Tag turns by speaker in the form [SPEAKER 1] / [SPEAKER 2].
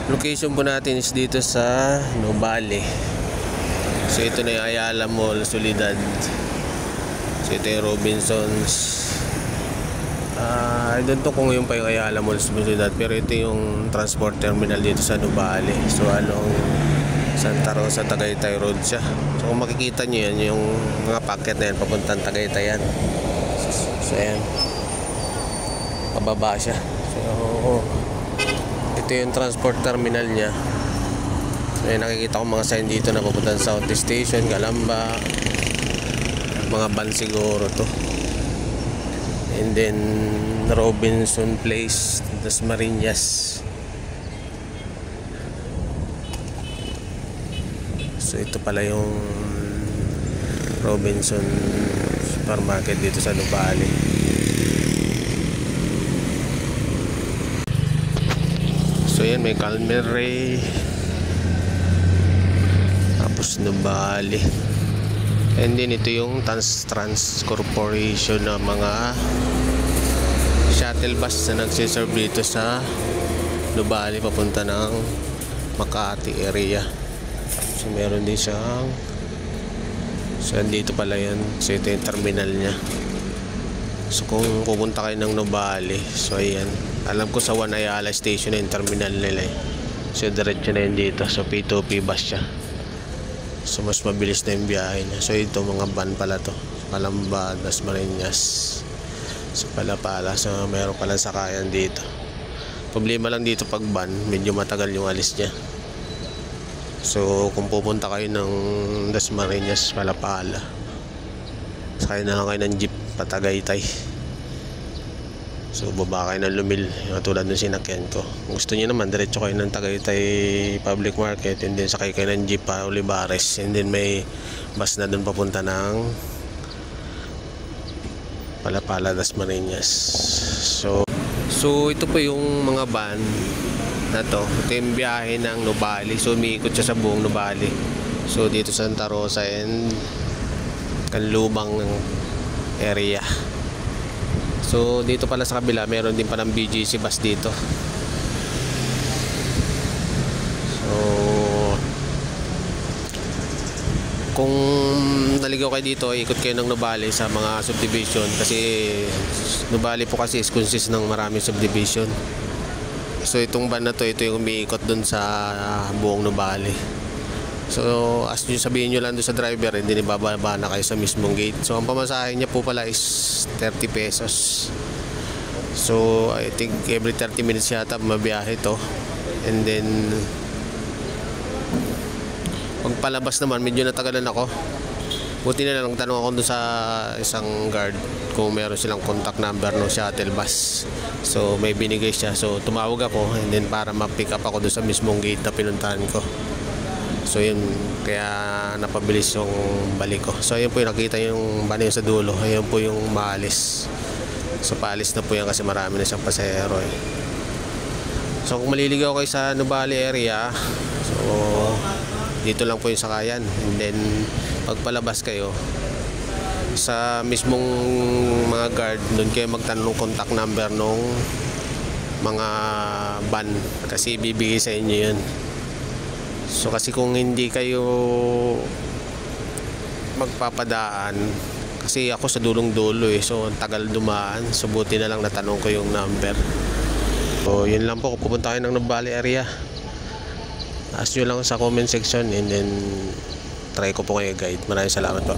[SPEAKER 1] Location po natin is dito sa Nuvali. So ito na yung Ayala Mall, Soledad. So ito yung Robinsons. I don't know kung yung pa yung Ayala Mall, Soledad, pero ito yung transport terminal dito sa Nuvali. So along Santa Rosa, Tagaytay Road siya. So kung makikita nyo yan, yung mga packet na yan papuntang Tagaytay yan. So ayan, pababa siya. So ito yung transport terminal niya. So ayan, nakikita ko mga sign dito na papuntang South Station, Calamba, mga van siguro to. And then Robinson Place, Dasmariñas. So ito pala yung Robinson Supermarket dito sa Nuvali. So yan, may Calmeray, tapos Nuvali. And then ito yung Trans Corporation na mga shuttle bus na nagsiserve dito sa Nuvali papunta ng Makati area. So meron din siyang, so dito pala yan. So ito yung terminal nya. So kung pupunta kayo ng Nuvali, so ayan, alam ko sa One Ayala Station na yung terminal nila eh. So diretso na yun dito. So P2P bus siya. So mas mabilis na yung biyahe niya. So ito mga van pala to, Calamba, Dasmariñas, so Palapala. So meron pala sakayan dito. Problema lang dito pag van, medyo matagal yung alis niya. So kung pupunta kayo ng Dasmariñas, Palapala, sakay na lang kayo ng jeep patagaytay. So baba kayo ng Lumil, yung tulad ng sinakyan ko. Kung gusto niyo naman, diretso kayo ng Tagaytay Public Market, and then sakay kayo ng jeep pa Olivares, and then may bus na dun papunta ng Palapala, Dasmariñas. So ito po yung mga van na to. Ito yung biyahe ng Nuvali. So umiikot siya sa buong Nuvali. So dito sa Santa Rosa and Kanlubang area. So dito pala sa kabila meron din palang BGC bus dito. So kung naligaw kayo dito, ikot kayo ng Nuvali sa mga subdivision, kasi Nuvali po kasi is consist ng maraming subdivision. So itong van na to, ito yung umiikot dun sa buong Nuvali. So as nyo sabihin nyo lang doon sa driver, hindi ibababa na kayo sa mismong gate. So ang pamasahe niya po pala is 30 pesos. So I think every 30 minutes yata mabiyahe to. And then pag palabas naman, medyo natagalan ako. Buti na lang tanong ako doon sa isang guard kung meron silang contact number ng shuttle bus. So may binigay siya. So tumawag ako, and then para ma-pick up ako doon sa mismong gate na pinuntahan ko. So yun, kaya napabilis yung balik ko. So ayun po yung nakita yung van sa dulo. Ayun po yung maalis. So paalis na po yan kasi marami na siyang pasahero eh. So kung maliligaw kayo sa Nuvali area, so dito lang po yung sakayan. And then pagpalabas kayo sa mismong mga guard, doon kayo magtanong contact number nung mga van, kasi ibibigay sa inyo yun. So kasi kung hindi kayo magpapadaan, kasi ako sa dulong-dulo eh, so tagal dumaan, so buti na lang natanong ko yung number. So yun lang po, kung pupunta kayo ng Nuvali area, ask nyo lang sa comment section, and then try ko po kayo guide. Maraming salamat po.